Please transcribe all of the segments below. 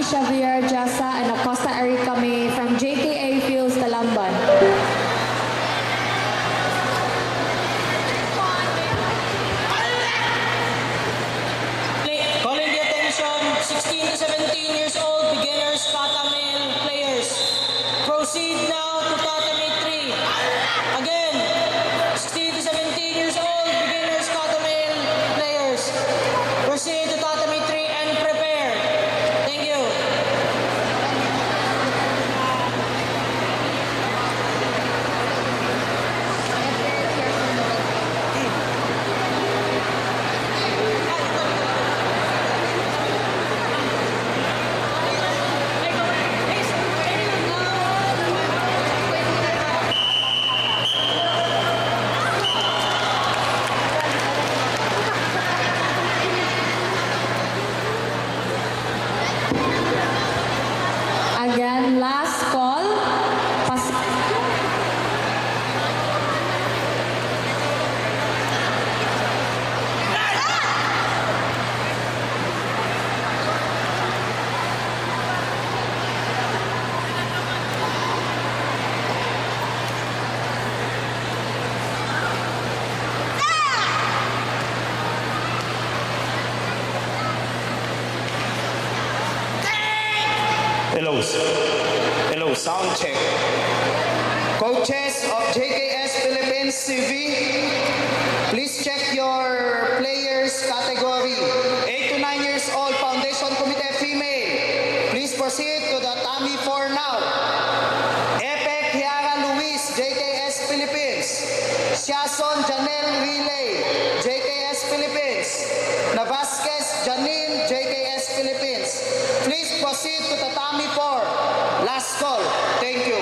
Tatami Xavier Jasa and Acosta Erica May from JKA Fields Talamban. Calling the attention, 16 to 17 years old, beginners, Katamil players. Proceed now to Katamil 3. Again, 16 to 17 years old, beginners, Katamil players. Proceed to Katamil 3 and prepare. Thank you. Again, last call. Hello, sound check. Coaches of JKS Philippines CV, please check your players category. 8 to 9 years old, Foundation Committee Female. Please proceed to the TAMI 4 now. Epek Hiara Luis, JKS Philippines. Siason Janelle Relay, JKS Philippines. Navasquez Janine, JKS Philippines. Please proceed to Tatami 4. Last call. Thank you.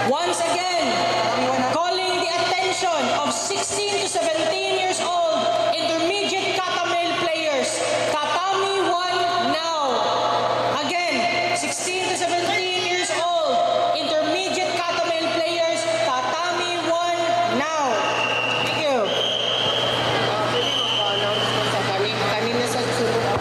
Once again, calling the attention of 16 to 17 years old intermediate Katamil players. Tatami 1 now. Again, 16 to 17 years old intermediate Katamil players. Tatami 1 now. Thank you. Kanina sa sunod.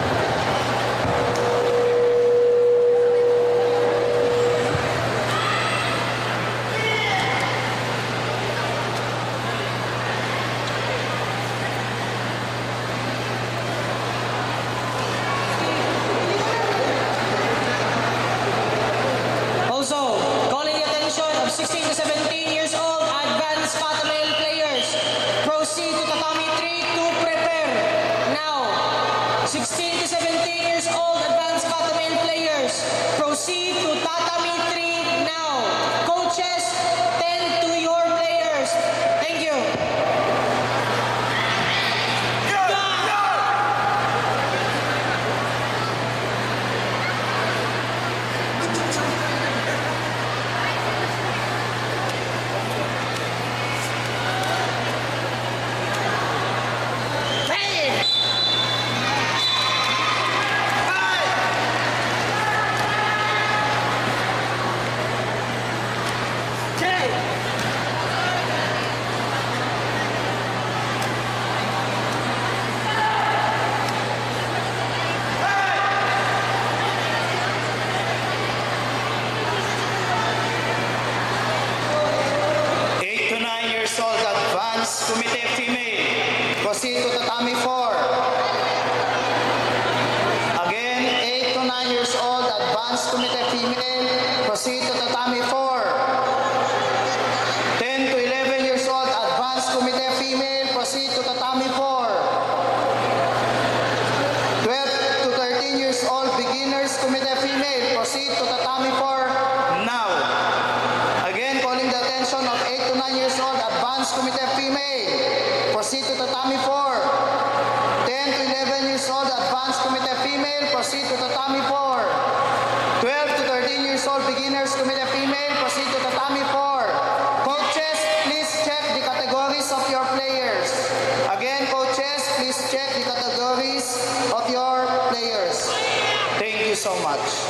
Also, calling the attention of 16 to 17 years old advanced Katamil players. Proceed to Tatami 3 to prepare. Now, 16 to 17 years old advanced Katamil players. Proceed to Tatami 3 now. Coaches, tend to your players. Thank you. Committee Female. Proceed to Tatami 4. Again, 8 to 9 years old, Advanced Committee Female. Proceed to Tatami 4. 10 to 11 years old, Advanced Committee Female. Proceed to Tatami 4. 12 to 13 years old, Beginners Committee Female. Proceed to Tatami 4 now. Again, calling the attention of 8 to 9 years old, Advanced Committee Female. Proceed to Tatami 4. 10 to 11 years old, Advanced Committee Female. Proceed to Tatami 4. 12 to 13 years old, Beginners Committee Female. Proceed to Tatami 4. watch.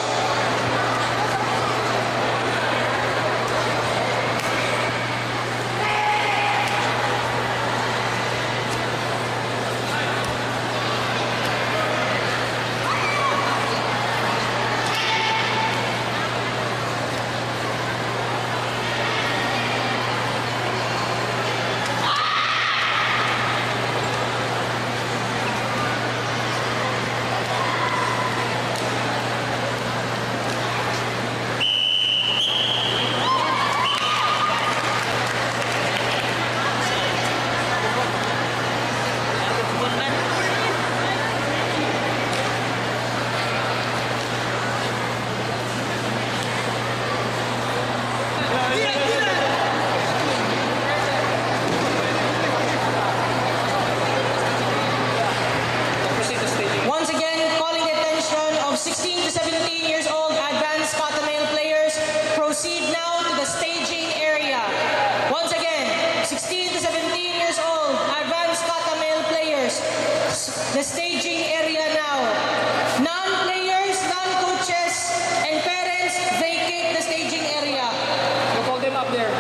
Once again, calling the attention of 16 to 17 years old advanced kata male players, proceed now to the staging area. Once again, 16 to 17 years old advanced kata male players, the staging area now. Non-players, non-coaches, and parents vacate the staging area. You call them up there.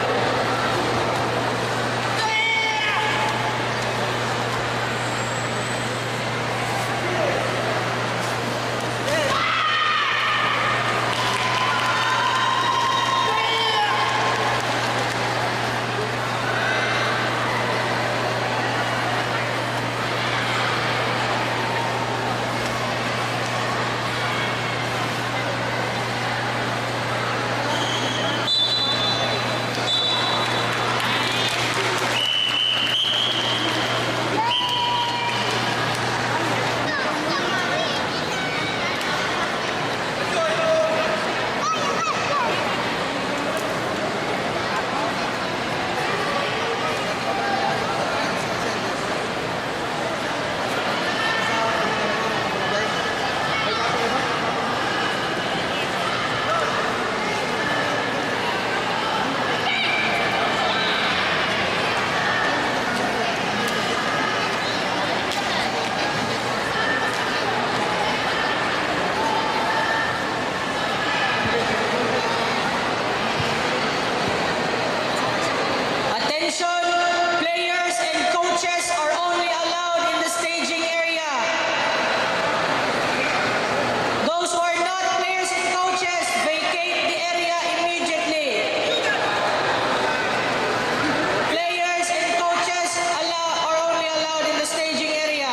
Attention, players and coaches are only allowed in the staging area. Those who are not players and coaches, vacate the area immediately. Players and coaches are only allowed in the staging area.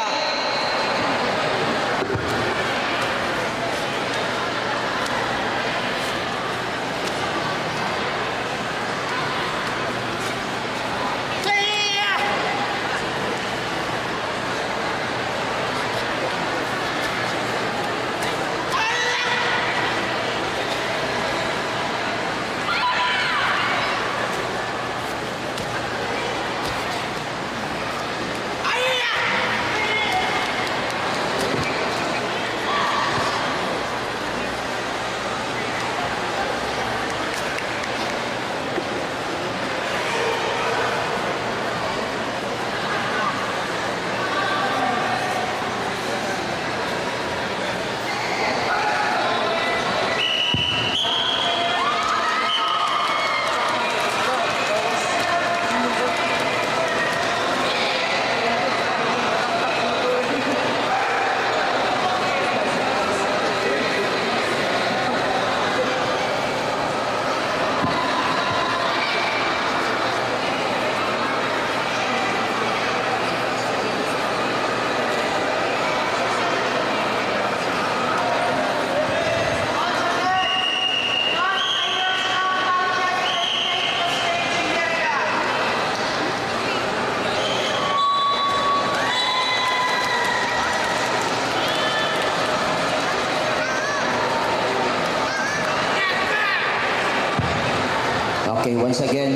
Okay, once again,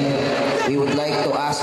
we would like to ask